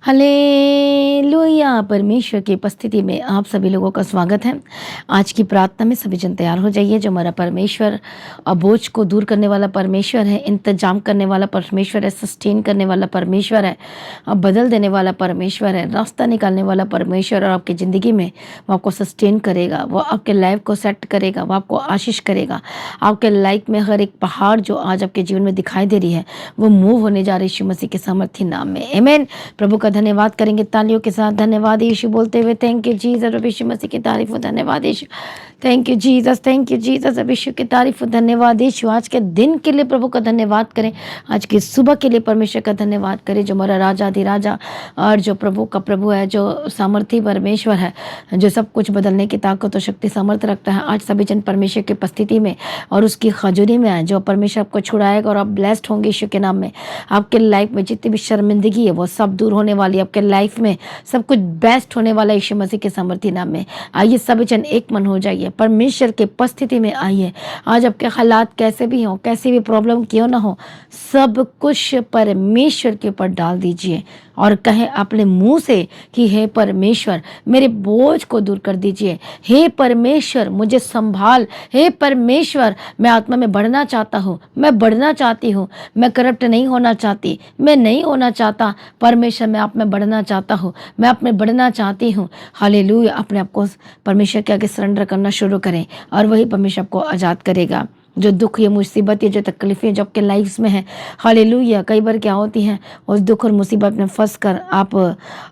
Hallelujah. परमेश्वर की उपस्थिति में आप सभी लोगों का स्वागत है। आज की प्रार्थना में सभी जन तैयार हो जाइए। जो हमारा परमेश्वर बोझ को दूर करने वाला परमेश्वर है, इंतजाम करने वाला परमेश्वर है, सस्टेन करने वाला परमेश्वर है, बदल देने वाला परमेश्वर है, रास्ता निकालने वाला परमेश्वर, और आपकी ज़िंदगी में वो आपको सस्टेन करेगा, वो आपके लाइफ को सेट करेगा, वो आपको आशीष करेगा। आपके लाइफ में हर एक पहाड़ जो आज आपके जीवन में दिखाई दे रही है वो मूव होने जा रही है यीशु मसीह के सामर्थी नाम में। आमीन। प्रभु का धन्यवाद करेंगे तालियों के साथ। धन्यवाद यीशु बोलते हुए, थैंक यू जीसस। अब यीशु मसीह की तारीफ हो, धन्यवाद Yeshu. Thank you Jesus, thank you Jesus. अब यीशु की तारीफ हो, धन्यवाद यीशु। आज के दिन के लिए प्रभु का धन्यवाद करें, आज की सुबह के लिए परमेश्वर का धन्यवाद करें, जो हमारा राजा अधिराजा और जो प्रभु का प्रभु है, जो सामर्थी परमेश्वर है, जो सब कुछ बदलने की ताकत और शक्ति सामर्थ्य रखता है। आज सभी जन परमेश्वर की उपस्थिति में और उसकी खजूरी में आए, जो परमेश्वर आपको छुड़ाएगा और आप ब्लेस्ड होंगे यीशु के नाम में। आपके लाइफ में जितनी भी शर्मिंदगी है वो सब दूर होने वाली है। आपके लाइफ में सब कुछ बेस्ट होने वाला है यीशु मसीह के सामर्थी नाम में। आइए सभी जन एक मन हो जाइए, परमेश्वर के उपस्थिति में आइए। आज आपके हालात कैसे भी हों, कैसी भी प्रॉब्लम क्यों ना हो, सब कुछ परमेश्वर के ऊपर डाल दीजिए और कहें अपने मुंह से कि हे परमेश्वर मेरे बोझ को दूर कर दीजिए। हे परमेश्वर मुझे संभाल। हे परमेश्वर मैं आत्मा में बढ़ना चाहता हूँ, मैं बढ़ना चाहती हूँ, मैं करप्ट नहीं होना चाहती, मैं नहीं होना चाहता। परमेश्वर मैं आप में बढ़ना चाहता हूँ, मैं आप में बढ़ना चाहती हूँ। हालेलुया। अपने आप को परमेश्वर के आगे सरेंडर करना शुरू करें और वही परमेश्वर आपको आज़ाद करेगा। जो दुख, ये मुसीबत, ये जो तकलीफ़ें जो आपके लाइफ में है, हालेलुया, कई बार क्या होती हैं, उस दुख और मुसीबत में फंस कर आप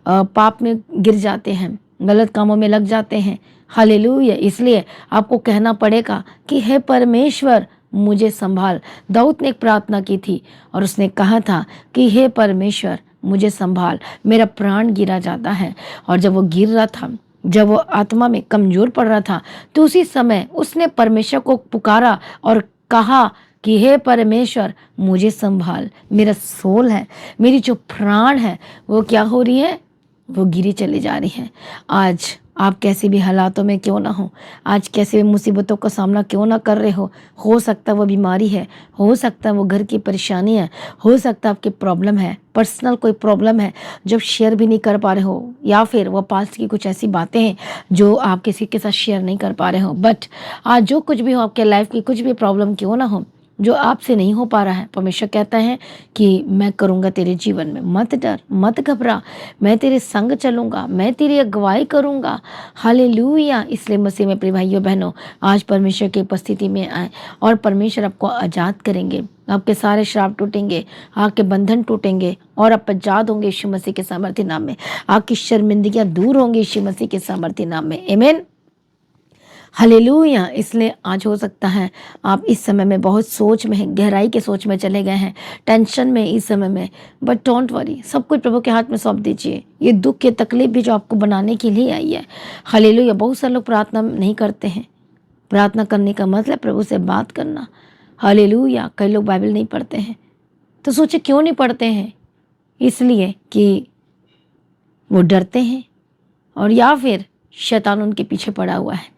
पाप में गिर जाते हैं, गलत कामों में लग जाते हैं। हालेलुया। इसलिए आपको कहना पड़ेगा कि हे परमेश्वर मुझे संभाल। दाऊद ने एक प्रार्थना की थी और उसने कहा था कि हे परमेश्वर मुझे संभाल, मेरा प्राण गिरा जाता है। और जब वो गिर रहा था, जब वो आत्मा में कमज़ोर पड़ रहा था, तो उसी समय उसने परमेश्वर को पुकारा और कहा कि हे परमेश्वर मुझे संभाल। मेरा सोल है, मेरी जो प्राण है वो क्या हो रही है, वो गिरी चली जा रही है। आज आप कैसे भी हालातों में क्यों ना हो, आज कैसे भी मुसीबतों का सामना क्यों ना कर रहे हो सकता है वो बीमारी है, हो सकता है वो घर की परेशानी है, हो सकता है आपकी प्रॉब्लम है, पर्सनल कोई प्रॉब्लम है जब शेयर भी नहीं कर पा रहे हो, या फिर वो पास्ट की कुछ ऐसी बातें हैं जो आप किसी के साथ शेयर नहीं कर पा रहे हो। बट आज जो कुछ भी हो, आपके लाइफ की कुछ भी प्रॉब्लम क्यों ना हो जो आपसे नहीं हो पा रहा है, परमेश्वर कहता है कि मैं करूँगा तेरे जीवन में, मत डर, मत घबरा, मैं तेरे संग चलूँगा, मैं तेरी अगुवाई करूँगा। हालेलुया। इसलिए मसीह में प्रिय भाइयों बहनों, आज परमेश्वर की उपस्थिति में आए और परमेश्वर आपको आज़ाद करेंगे। आपके सारे श्राप टूटेंगे, आपके बंधन टूटेंगे और आप आज़ाद होंगे यीशु मसीह के सामर्थी नाम में। आपकी शर्मिंदगियाँ दूर होंगी यीशु मसीह के सामर्थी नाम में। आमीन। हालेलुया। इसलिए आज हो सकता है आप इस समय में बहुत सोच में हैं, गहराई के सोच में चले गए हैं, टेंशन में इस समय में, बट डोंट वरी, सब कुछ प्रभु के हाथ में सौंप दीजिए। ये दुख, ये तकलीफ भी जो आपको बनाने के लिए आई है। हालेलुया। बहुत सारे लोग प्रार्थना नहीं करते हैं। प्रार्थना करने का मतलब प्रभु से बात करना। हालेलुया। कई लोग बाइबल नहीं पढ़ते हैं, तो सोचे क्यों नहीं पढ़ते हैं, इसलिए कि वो डरते हैं और या फिर शैतान उनके पीछे पड़ा हुआ है।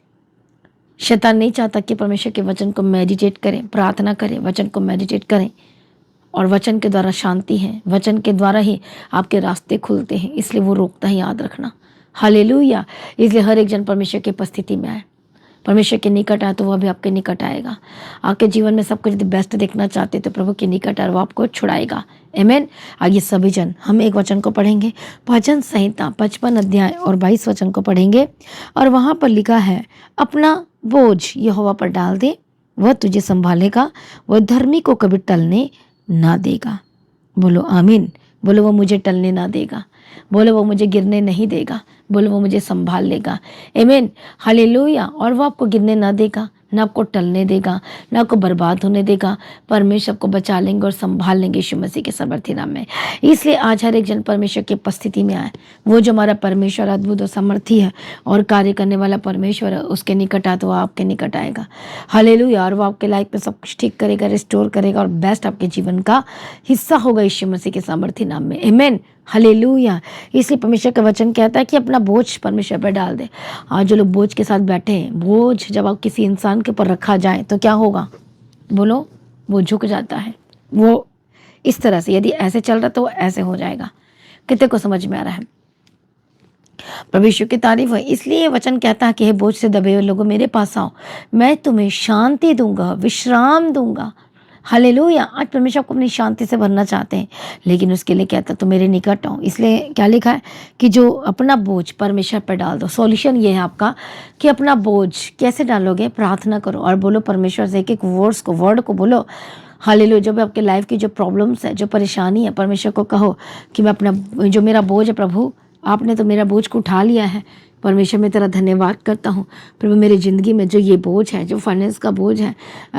शैतान नहीं चाहता कि परमेश्वर के वचन को मेडिटेट करें, प्रार्थना करें, वचन को मेडिटेट करें। और वचन के द्वारा शांति है, वचन के द्वारा ही आपके रास्ते खुलते हैं, इसलिए वो रोकता है, याद रखना। हालेलुया। इसलिए हर एक जन परमेश्वर की उपस्थिति में आए, परमेश्वर के निकट आए तो वह भी आपके निकट आएगा। आपके जीवन में सब कुछ यदि बेस्ट देखना चाहते तो प्रभु के निकट आए, वो आपको छुड़ाएगा। आमीन। आइए सभी जन हम एक वचन को पढ़ेंगे, भजन संहिता 55 अध्याय और 22 वचन को पढ़ेंगे। और वहाँ पर लिखा है, अपना बोझ यहोवा पर डाल दे, वह तुझे संभालेगा, वह धर्मी को कभी टलने ना देगा। बोलो आमीन। बोलो वो मुझे टलने ना देगा, बोलो वो मुझे गिरने नहीं देगा, बोलो वो मुझे संभाल लेगा। आमीन। हालेलुया। और वो आपको गिरने ना देगा, ना आपको टलने देगा, ना आपको बर्बाद होने देगा। परमेश्वर आपको बचा लेंगे और संभाल लेंगे यीशु मसीह के सामर्थी नाम में। इसलिए आज हर एक जन परमेश्वर की उपस्थिति में आए। वो जो हमारा परमेश्वर अद्भुत और सामर्थी है और कार्य करने वाला परमेश्वर है, उसके निकट आए तो वो आपके निकट आएगा। हालेलुया। और वो आपके लाइफ में सब कुछ ठीक करेगा, रिस्टोर करेगा और बेस्ट आपके जीवन का हिस्सा होगा यीशु मसीह के सामर्थी नाम में। आमीन। हालेलुया। इसलिए परमेश्वर का वचन कहता है कि अपना बोझ परमेश्वर पर डाल दे। आज जो लोग बोझ के साथ बैठे हैं, बोझ जब आप किसी इंसान के ऊपर रखा जाए तो क्या होगा, बोलो, वो झुक जाता है। वो इस तरह से, यदि ऐसे चल रहा तो ऐसे हो जाएगा। कितने को समझ में आ रहा है? परमेश्वर की तारीफ है। इसलिए ये वचन कहता है कि हे बोझ से दबे हुए लोगों मेरे पास आओ, मैं तुम्हें शांति दूंगा, विश्राम दूंगा। हालेलुया। आज परमेश्वर आपको अपनी शांति से भरना चाहते हैं, लेकिन उसके लिए कहता तो मेरे निकट आओ। इसलिए क्या लिखा है कि जो अपना बोझ परमेश्वर पर डाल दो। सॉल्यूशन ये है आपका कि अपना बोझ कैसे डालोगे? प्रार्थना करो और बोलो परमेश्वर से, एक एक वर्ड को बोलो। हालेलुया। जब आपके लाइफ की जो प्रॉब्लम्स है, जो परेशानी है, परमेश्वर को कहो कि मैं अपना जो मेरा बोझ है, प्रभु आपने तो मेरा बोझ को उठा लिया है। परमेश्वर मैं तेरा धन्यवाद करता हूँ। प्रभु मेरी ज़िंदगी में जो ये बोझ है, जो फाइनेंस का बोझ है,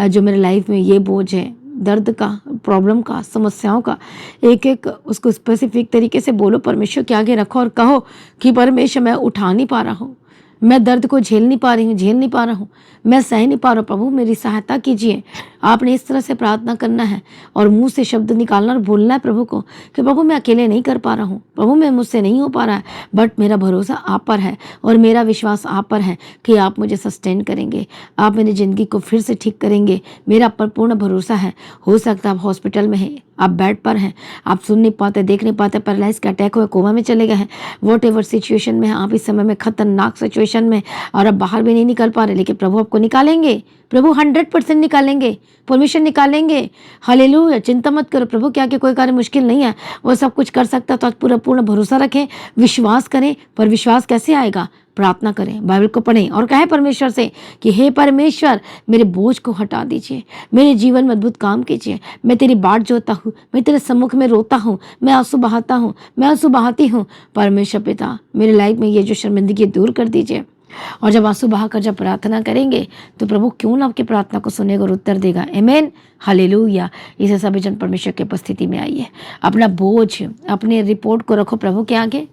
जो मेरे लाइफ में ये बोझ है, दर्द का, प्रॉब्लम का, समस्याओं का, एक एक उसको स्पेसिफिक तरीके से बोलो, परमेश्वर के आगे रखो और कहो कि परमेश्वर मैं उठा नहीं पा रहा हूँ, मैं दर्द को झेल नहीं पा रहा हूँ, मैं सह नहीं पा रहा हूँ, प्रभु मेरी सहायता कीजिए। आपने इस तरह से प्रार्थना करना है और मुंह से शब्द निकालना और बोलना है प्रभु को कि प्रभु मैं अकेले नहीं कर पा रहा हूँ, प्रभु मैं मुझसे नहीं हो पा रहा है, बट मेरा भरोसा आप पर है और मेरा विश्वास आप पर है कि आप मुझे सस्टेन करेंगे, आप मेरी ज़िंदगी को फिर से ठीक करेंगे। मेरा पर पूर्ण भरोसा है। हो सकता है आप हॉस्पिटल में हैं, आप बेड पर हैं, आप सुन नहीं पाते, देख नहीं पाते, पैरालाइज का अटैक हुआ, कोमा में चले गए हैं, वॉट एवर सिचुएशन में आप इस समय में, खतरनाक सिचुएशन में, और अब बाहर भी नहीं निकल पा रहे, लेकिन प्रभु आपको निकालेंगे। प्रभु 100% निकालेंगे, परमिशन निकालेंगे। हालेलुया। चिंता मत करो, प्रभु के आगे कोई कार्य मुश्किल नहीं है, वो सब कुछ कर सकता है। तो आज पूरा पूर्ण भरोसा रखें, विश्वास करें। पर विश्वास कैसे आएगा? प्रार्थना करें, बाइबल को पढ़ें और कहें परमेश्वर से कि हे परमेश्वर मेरे बोझ को हटा दीजिए, मेरे जीवन में अद्भुत काम कीजिए। मैं तेरी बाट जोता हूँ, मैं तेरे सम्मुख में रोता हूँ, मैं आंसू बहाता हूँ, मैं आंसू बहाती हूँ। परमेश्वर पिता मेरे लाइफ में ये जो शर्मिंदगी दूर कर दीजिए। और जब आंसू बहाकर जब प्रार्थना करेंगे तो प्रभु क्यों ना आपकी प्रार्थना को सुनेगा और उत्तर देगा। आमीन। हालेलुया। इसे सभी जन परमेश्वर की उपस्थिति में आइए, अपना बोझ, अपनी रिपोर्ट को रखो प्रभु के आगे,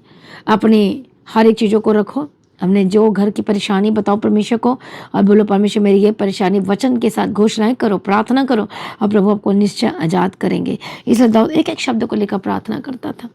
अपनी हर एक चीज़ों को रखो, हमने जो घर की परेशानी बताओ परमेश्वर को और बोलो परमेश्वर मेरी ये परेशानी, वचन के साथ घोषणाएं करो, प्रार्थना करो और प्रभु आपको निश्चय आजाद करेंगे। इसलिए दाऊद एक एक शब्द को लेकर प्रार्थना करता था।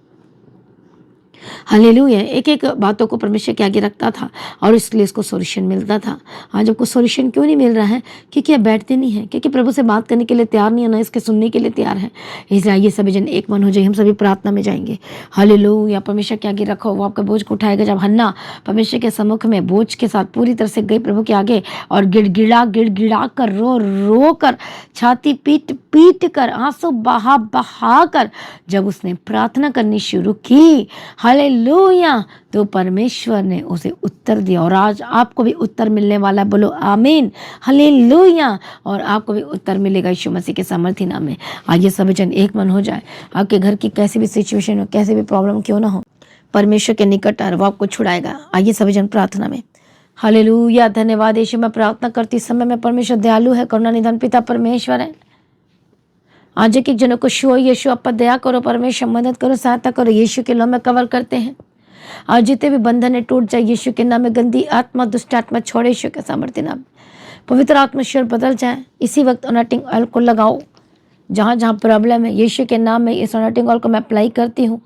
हालेलुया। एक एक बातों को परमेश्वर के आगे रखता था और इसलिए उसको सॉल्यूशन मिलता था। आज आपको सॉल्यूशन क्यों नहीं मिल रहा है? क्योंकि आप बैठते नहीं है, क्योंकि प्रभु से बात करने के लिए तैयार नहीं है, ना इसके सुनने के लिए तैयार है। इसलिए ये सभी जन एक मन हो जाए, हम सभी प्रार्थना में जाएंगे। हालेलुया। परमेश्वर के आगे रखो, वो आपका बोझ को उठाएगा। जब हन्ना परमेश्वर के सम्मुख में बोझ के साथ पूरी तरह से गई प्रभु के आगे और गिड़गिड़ा कर, रो कर, छाती पीट पीट कर, आंसू बहा कर जब उसने प्रार्थना करनी शुरू की, हालेलुया, तो परमेश्वर ने उसे उत्तर दिया। और आज आपको भी उत्तर मिलने वाला, बोलो आमीन। हालेलुया। और आपको भी उत्तर मिलेगा यीशु मसीह के सामर्थी नाम में। आइए सभी जन एक मन हो जाए। आपके घर की कैसी भी सिचुएशन हो, कैसी भी प्रॉब्लम क्यों ना हो, परमेश्वर के निकट आ, वो आपको छुड़ाएगा। आइए सभी जन प्रार्थना में। हालेलुया। धन्यवाद यीशु। मैं प्रार्थना करती समय में परमेश्वर दयालु है, करुणा निधान पिता परमेश्वर है। आज एक एक जनों को शो यीशु आप पर दया करो, परमेश्वर मदद करो, सहायता करो। यीशु के नाम में कवर करते हैं। आज जितने भी बंधन है टूट जाए यीशु के नाम में। गंदी आत्मा, दुष्ट आत्मा छोड़े यीशु के सामर्थ्य नाम। पवित्र आत्मा बदल जाए। इसी वक्त अनॉइंटिंग ऑयल को लगाओ जहाँ जहाँ प्रॉब्लम है। यीशु के नाम में इस अनॉइंटिंग ऑयल को मैं अप्लाई करती हूँ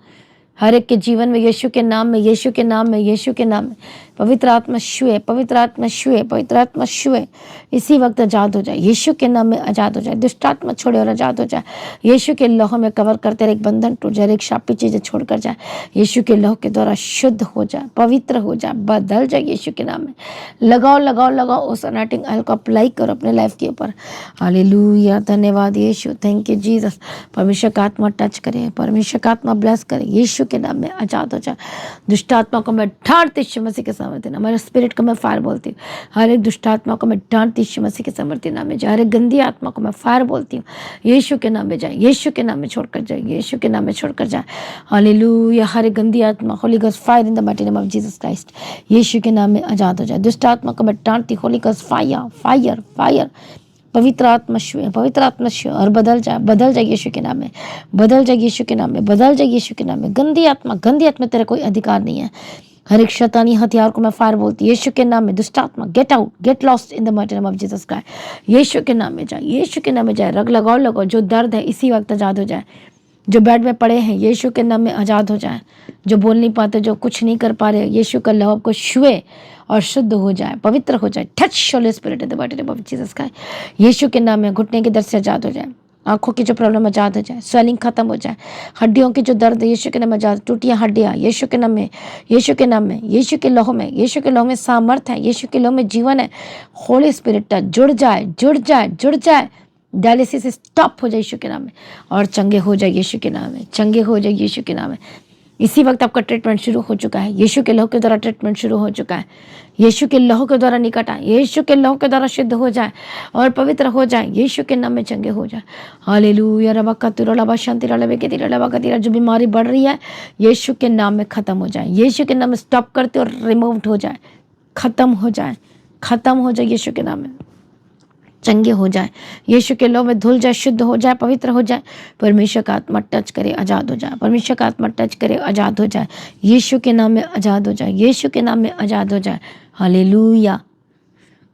हर एक के जीवन में, यीशु के नाम में, यीशु के नाम में, यीशु के नाम में। पवित्र आत्मा छुए, पवित्र आत्मा छुए, पवित्र आत्मा छुए। इसी वक्त आजाद हो जाए, यीशु के नाम में आजाद हो जाए। दुष्ट आत्मा छोड़े और आजाद हो जाए। यीशु के लौह में कवर करते रहे, एक बंधन टूट जाए, एक शापी चीजें छोड़कर जाए। यीशु के लौह के द्वारा शुद्ध हो जाए, पवित्र हो जाए, बदल जाए यीशु के नाम में। लगाओ लगाओ लगाओ, उस अनॉइंटिंग ऑयल को अप्लाई करो अपने लाइफ के ऊपर। हालेलुया। धन्यवाद यीशु, थैंक यू जीसस। परमेश्वर का आत्मा टच करे, परमेश्वर का आत्मा ब्लेस करे, यीशु के नाम में आजाद हो जाए। दुष्ट आत्मा को मैं ढांढती यीशु मसीह के सामर्थ्य नाम। मेरे स्पिरिट को मैं फायर बोलती हूँ। हर एक दुष्ट आत्मा को मैं ढांढती यीशु मसीह के सामर्थ्य नाम में जाए। हर एक गंदी आत्मा को मैं फायर बोलती हूँ, यीशु के नाम में जाए, यीशु के नाम में छोड़कर जाए, यीशु के नाम में छोड़कर जाए। हालेलुया। हर एक गंदी आत्मा, Holy Ghost fire in the mighty name of Jesus Christ, Yeshu के नाम में आजाद हो जाए। दुष्ट आत्मा को मैं डांटती, Holy Ghost fire fire fire. पवित्र आत्मा छुए, पवित्र आत्मा छुए और बदल जाए यीशु के नाम में, बदल जाए यीशु के नाम में, बदल जाए यीशु के नाम में। गंदी आत्मा तेरा कोई अधिकार नहीं है। हर एक शैतानी हथियार को मैं फायर बोलती यीशु के नाम में। दुष्ट आत्मा get out, get lost in the mighty name of Jesus Christ, Yeshu के नाम में जाए, यीशु के नाम में जाए। रग लगाओ, जो दर्द है इसी वक्त आजाद हो जाए। जो बेड में पड़े हैं यीशु के नाम में आजाद हो जाए। जो बोल नहीं पाते, जो कुछ नहीं कर पा रहे, यीशु का लहू को छुए और शुद्ध हो जाए, पवित्र हो जाए। Touch Holy Spirit in the mighty name of Jesus Christ, Yeshu के नाम में। घुटने के दर्द से आजाद हो जाए। आंखों की जो प्रॉब्लम आजाद हो जाए, स्वेलिंग खत्म हो जाए, हड्डियों की जो दर्द यीशु के नाम में आजाद, टूटियां हड्डियां यीशु के नाम में, यीशु के नाम में, यीशु के लहू में, यीशु के लहू में सामर्थ है, यीशु के लहू में जीवन है। होली स्पिरिट जुड़ जाए, जुड़ जाए, जुड़ जाए। डायलिसिस स्टॉप हो जाए यीशु के नाम में, और चंगे हो जाए यीशु के नाम में, चंगे हो जाए यीशु के नाम में। इसी वक्त आपका ट्रीटमेंट शुरू हो चुका है, यीशु के लहू के द्वारा ट्रीटमेंट शुरू हो चुका है। यीशु के लहू के द्वारा निकट आए, यीशु के लहू के द्वारा शुद्ध हो जाए और पवित्र हो जाए, यीशु के नाम में चंगे हो जाए। हालेलुया। रबा कतुरा लबा शांति रबे के तिरा लबा कतिरा, जो बीमारी बढ़ रही है यीशु के नाम में खत्म हो जाए, यीशु के नाम में स्टॉप करते और रिमूव्ड हो जाए, खत्म हो जाए, खत्म हो जाए यीशु के नाम में, चंगे हो जाए, यीशु के लहू में धुल जाए, शुद्ध हो जाए, पवित्र हो जाए। परमेश्वर का आत्मा टच करे, आजाद हो जाए, परमेश्वर का आत्मा टच करे, आजाद हो जाए, यीशु के नाम में आजाद हो जाए, यीशु के नाम में आजाद हो जाए। हालेलुया।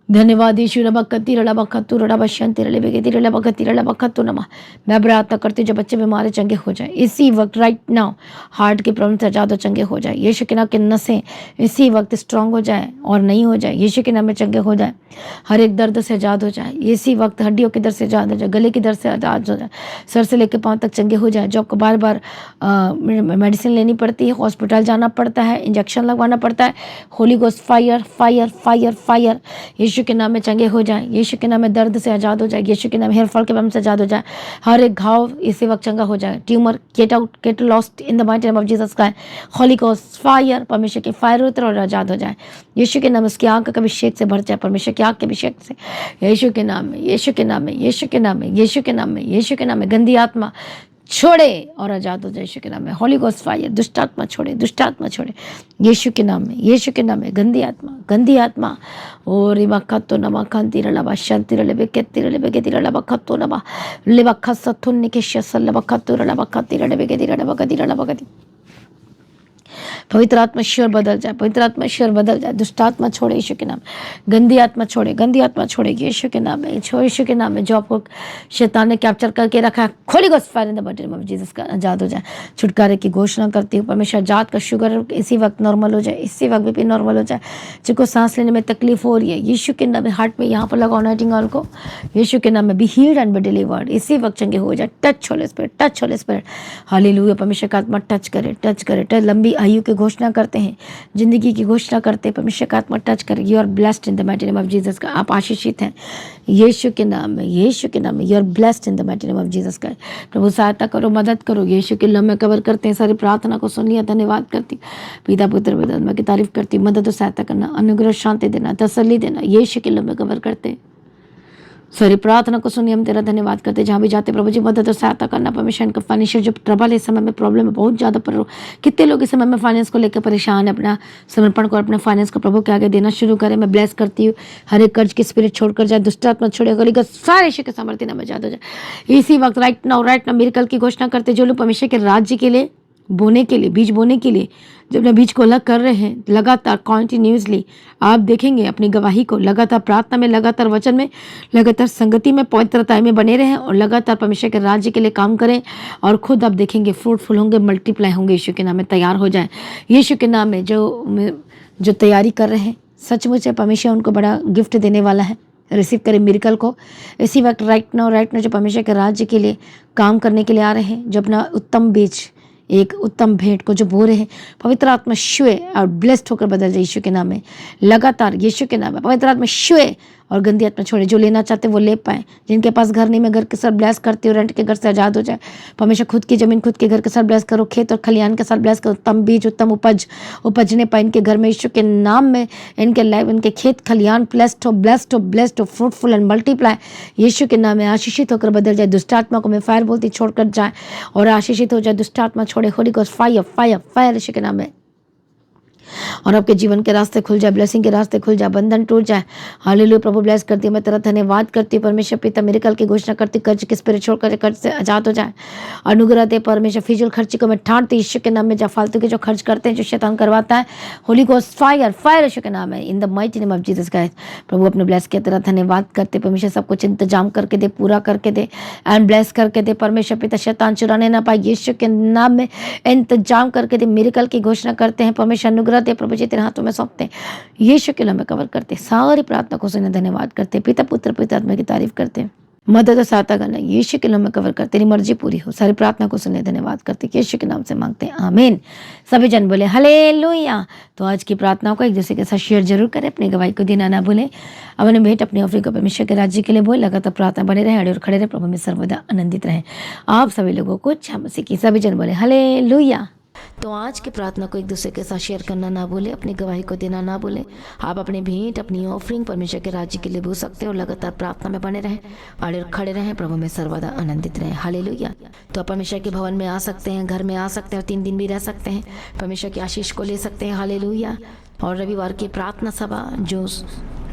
धन्यवाद यीशु। रबा कत्ती रबा खत्तू रबा शांति रबे के तिरा लबा कत्ती रबा खत्तू नमा। मैं प्रार्थना करती हूँ जो बच्चे बीमार चंगे हो जाए इसी वक्त, राइट नाउ। हार्ट की प्रॉब्लम से आजाद हो, चंगे हो जाए, यीशु के नाम के नसें इसी वक्त स्ट्रांग हो जाए और नहीं हो जाए, यीशु के नाम में चंगे हो जाए। हर एक दर्द से आजाद हो जाए इसी वक्त, हड्डियों के दर्द से आजाद हो जाए, गले की दर्द से आजाद हो जाए, सर से लेकर पाँव तक चंगे हो जाए। जो आपको बार बार मेडिसिन लेनी पड़ती है, हॉस्पिटल जाना पड़ता है, इंजेक्शन लगवाना पड़ता है, Holy Ghost fire fire fire fire Yeshu के नाम में चंगे हो जाए, यीशु के नाम में दर्द से आजाद हो जाए, यीशु के नाम में हेयर फॉल के प्रॉब्लम से आजाद हो जाए। हर एक घाव इसी वक्त चंगा हो जाए, tumour gate out, get lost in the mighty name of Jesus Christ. Holi Ghost fire, परमेश्वर की फायर उतर और आजाद हो जाए, यीशु के नाम में। उसकी आंख का अभिषेक से भर जाए, परमेश्वर की आंख के अभिषेक से, यीशु के नाम में, यीशु के नाम में, यीशु के नाम में, यीशु के नाम में, यीशु के नाम में। गंदी आत्मा छोड़े और आजाद हो जाए यीशु के नाम में। होली गोस्ट फायर, दुष्ट आत्मा छोड़े, दुष्ट आत्मा छोड़े यीशु के नाम में, यीशु के नाम में। गंदी आत्मा, गंदी आत्मा ओ रिबा खत्तो नमा खांति रलबा शांति रलबे केति रलबे केति रलबा खत्तो नमा लेबा खसथुन निके शसल लबा खत्तो रलबा खत्ति रलबे केति रलबा केति रलबा केति। पवित्र आत्मा ईश्वर बदल जाए, पवित्र आत्मा ईश्वर बदल जाए। दुष्ट आत्मा छोड़े यीशु के नाम, गंदी आत्मा छोड़े, गंदी आत्मा छोड़े यीशु के नाम में, यीशु के नाम में। जो आपको शैतान ने कैप्चर करके रखा है, Holy Ghost fire in the mighty name of Jesus का आजाद हो जाए। छुटकारे की घोषणा करती हूँ, परमेश्वर जात का शुगर इसी वक्त नॉर्मल हो जाए, इसी वक्त बीपी नॉर्मल हो जाए। जिनको सांस लेने में तकलीफ हो रही है यीशु के नाम में, हार्ट में यहाँ पर लगाओ नाइटिंग ऑयल को, यीशु के नाम में। Be healed and be delivered, इसी वक्त चंगे हो जाए। Touch Holy spirit, touch Holy spirit. Hallelujah. परमेश्वर का आत्मा टच करे, टच करे, टच। लंबी आयु की घोषणा करते हैं, जिंदगी की घोषणा करते हैं, परमेश्वर का आत्मा टच करे। You are blessed in the mighty name of Jesus का, आप आशीषित हैं यीशु के नाम में, यीशु के नाम में। You are blessed in the mighty name of Jesus का। प्रभु सहायता करो, मदद करो, यीशु के नाम में कवर करते हैं। सारी प्रार्थना को सुन लिया, धन्यवाद करती, पिता पुत्र पवित्र आत्मा की तारीफ करती। मदद और सहायता करना, अनुग्रह शांति देना, तसल्ली देना, यीशु के नाम में कवर करते हैं। सारी प्रार्थना को सुनिए, हम तेरा धन्यवाद करते। जहाँ भी जाते प्रभु जी मदद और सहायता करना। परमेश्वर इनका फाइनेंशियल जो ट्रबल है, इस समय में प्रॉब्लम है बहुत ज़्यादा, पर कितने लोग इस समय में फाइनेंस को लेकर परेशान है। अपना समर्पण को, अपने फाइनेंस को प्रभु के आगे देना शुरू करें। मैं ब्लेस करती हूँ, हर एक कर्ज की स्पिरिट छोड़कर जाए, दुष्ट आत्मा छोड़े, गली का सारे यीशु के सामर्थ्य नाम में आजाद हो जाए इसी वक्त। राइट नाउ मिरेकल की घोषणा करते, जो लोग परमेश्वर के राज्य के लिए बोने के लिए, बीज बोने के लिए जब अपने बीज को अलग कर रहे हैं, लगातार कॉन्टिन्यूसली आप देखेंगे अपनी गवाही को, लगातार प्रार्थना में, लगातार वचन में, लगातार संगति में, पवित्रता में बने रहें और लगातार परमेश्वर के राज्य के लिए काम करें और खुद आप देखेंगे फ्रूटफुल होंगे, मल्टीप्लाई होंगे। यीशु के नाम में तैयार हो जाएं। यीशु के नाम में जो तैयारी कर रहे हैं, सचमुच परमेश्वर उनको बड़ा गिफ्ट देने वाला है। रिसीव करें मिरेकल को इसी वक्त। राइट नाउ जो परमेश्वर के राज्य के लिए काम करने के लिए आ रहे हैं, जो अपना उत्तम बीज, एक उत्तम भेंट को जो बो रहे हैं, पवित्र आत्मा शुए और ब्लेस्ड होकर बदल जाए यीशु के नाम में। लगातार यीशु के नाम में पवित्र आत्मा शुए और गंदी आत्मा छोड़े। जो लेना चाहते वो ले पाए। जिनके पास घर नहीं, मैं घर के साथ ब्लेस करती हूँ, रेंट के घर से आजाद हो जाए। परमेश्वर खुद की जमीन, खुद के घर के साथ ब्लेस करो, खेत और खलियान के साथ ब्लेस करो। उत्तम बीज, उत्तम उपज उपजने पाए इनके घर में यीशु के नाम में। इनके लाइफ, इनके खेत खलियान ब्लेस्ड हो, ब्लेस्ड हो, ब्लेस्ड हो, फ्रूटफुल एंड मल्टीप्लाई यीशु के नाम में। आशीषित होकर बदल जाए। दुष्ट आत्मा को मैं फायर बोलती, छोड़कर जाए और आशीषित हो जाए। दुष्ट आत्मा छोड़े। Holy Ghost fire fire fire Yeshu के नाम में। और आपके जीवन के रास्ते खुल जाए, ब्लेसिंग के रास्ते खुल जाए, बंधन टूट जाए। हालेलुया। प्रभु ब्लेस करती है। मैं तेरा धन्यवाद करती हूँ परमेश्वर पिता। मिरेकल की घोषणा करती, कर्ज के स्पिरिट छोड़कर कर्ज से आजाद हो जाए। अनुग्रह दे परमेश्वर। फिजूल खर्ची को मैं ठाड़ती यीशु के नाम में। जब फालतू के जो खर्च करते हैं, जो शैतान करवाता है, Holy Ghost fire fire Yeshu के नाम है, in the mighty name of Jesus Christ. प्रभु अपने ब्लेस किया, तेरा धन्यवाद करते परमेश्वर। सब कुछ इंतजाम करके दे, पूरा करके दे एंड ब्लेस करके दे परमेश्वर पिता। शैतान चुराने ना पाए यीशु के नाम में इंतजाम करके दे। मिरेकल की घोषणा करते हैं परमेश्वर। अनुग्रह दे प्रभु जी, तेरे हाथों में सौंपते हैं, यीशु के नाम में कवर करते। सारी प्रार्थना को सुने, धन्यवाद करते। पिता पुत्र पवित्र आत्मा की तारीफ करते हैं। मदद और सहायता करना यीशु के नाम में कवर कर, तेरी मर्जी पूरी हो। सारी प्रार्थना को सुनने धन्यवाद करते यीशु के नाम से मांगते हैं, आमीन। सभी जन बोले हालेलुया। तो आज की प्रार्थना को एक दूसरे के साथ शेयर जरूर करें, अपनी गवाही को देना ना भूलें। अपने भेंट अपनी ऑफरिंग को परमेश्वर के राज्य के लिए बोले, लगातार प्रार्थना बने रहे, अड़े और खड़े रहे, प्रभु में सर्वदा आनंदित रहे। आप सभी लोगों को जय मसीह की। सभी जन बोले हालेलुया। तो आज की प्रार्थना को एक दूसरे के साथ शेयर करना ना भूलें, अपनी गवाही को देना ना भूलें। आप अपने भेंट अपनी ऑफरिंग परमेश्वर के राज्य के लिए बोल सकते हो। लगातार प्रार्थना में बने रहें, अड़े और खड़े रहें, प्रभु में सर्वदा आनंदित रहें। हालेलुया। तो आप परमेश्वर के भवन में आ सकते हैं, घर में आ सकते हैं और 3 दिन भी रह सकते हैं, परमेश्वर की आशीष को ले सकते हैं। हालेलुया। और रविवार की प्रार्थना सभा जो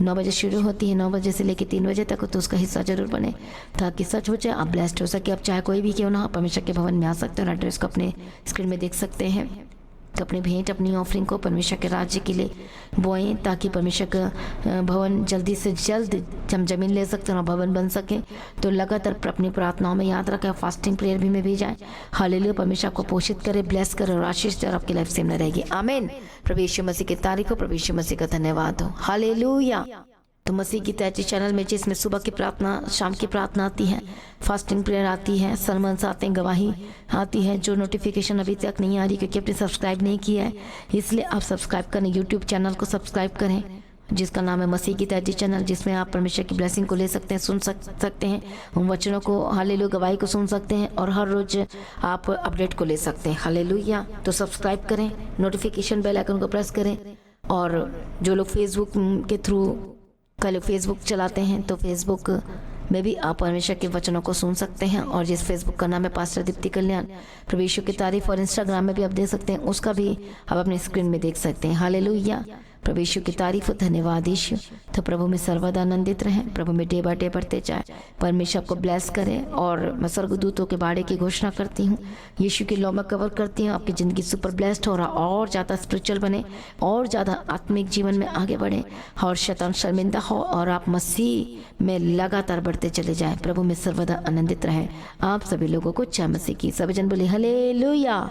9 बजे शुरू होती है, 9 बजे से लेकर 3 बजे तक, तो उसका हिस्सा जरूर बने ताकि सच हो जाए, आप ब्लेस्ड हो सके। आप चाहे कोई भी क्यों ना हो, परमेश्वर के भवन में आ सकते हो और एड्रेस को अपने स्क्रीन में देख सकते हैं। तो अपनी भेंट अपनी ऑफरिंग को परमेश्वर के राज्य के लिए बोएं ताकि परमेश्वर का भवन जल्दी से जल्द हम जमीन ले सकते हैं और भवन बन सके। तो लगातार अपनी प्रार्थनाओं में याद रखें, फास्टिंग प्रेयर भी में भी जाएं। हालेलुया। परमेश्वर आपको पोषित करे, ब्लेस करे और आशीष दे और आपकी लाइफ सेम न रहेगी। आमीन। प्रभु यीशु मसीह की तारीफ हो, प्रभु यीशु मसीह का धन्यवाद हो। हालेलुया। तो मसीह की तैची चैनल में जिसमें सुबह की प्रार्थना, शाम की प्रार्थना आती है, फास्टिंग प्रेयर आती है, सरमन्स आते हैं, गवाही आती है, जो नोटिफिकेशन अभी तक नहीं आ रही क्योंकि आपने सब्सक्राइब नहीं किया है, इसलिए आप सब्सक्राइब करें, यूट्यूब चैनल को सब्सक्राइब करें जिसका नाम है मसीह की तैची चैनल, जिसमें आप परमेश्वर की ब्लेसिंग को ले सकते हैं, सुन सकते हैं, उन वचनों को, हालेलुया, गवाही को सुन सकते हैं और हर रोज आप अपडेट को ले सकते हैं। हालेलुया। तो सब्सक्राइब करें, नोटिफिकेशन बेल आइकन को प्रेस करें। और जो लोग फेसबुक के थ्रू कल फेसबुक चलाते हैं तो फेसबुक में भी आप परमेश्वर के वचनों को सुन सकते हैं। और जिस फेसबुक का नाम है पास्टर दीप्ति कल्याण, प्रभु यीशु की तारीफ, और इंस्टाग्राम में भी आप देख सकते हैं, उसका भी आप अपनी स्क्रीन में देख सकते हैं। हालेलुया। प्रभु यीशु की तारीफ, धन्यवाद यीशु। तो प्रभु में सर्वदा आनंदित रहें, प्रभु में डे बाय डे बढ़ते जाए, परमेश्वर को ब्लेस करें। और मैं स्वर्गदूतों के बाड़े की घोषणा करती हूँ, यीशु की लॉ में कवर करती हूँ, आपकी ज़िंदगी सुपर ब्लेस्ड हो रहा, और ज़्यादा स्पिरिचुअल बने, और ज़्यादा आत्मिक जीवन में आगे बढ़े, और शैतान शर्मिंदा हो, और आप मसीह में लगातार बढ़ते चले जाएं। प्रभु में सर्वदा आनंदित रहें। आप सभी लोगों को जय मसीह की। सभी जन बोले हालेलुया।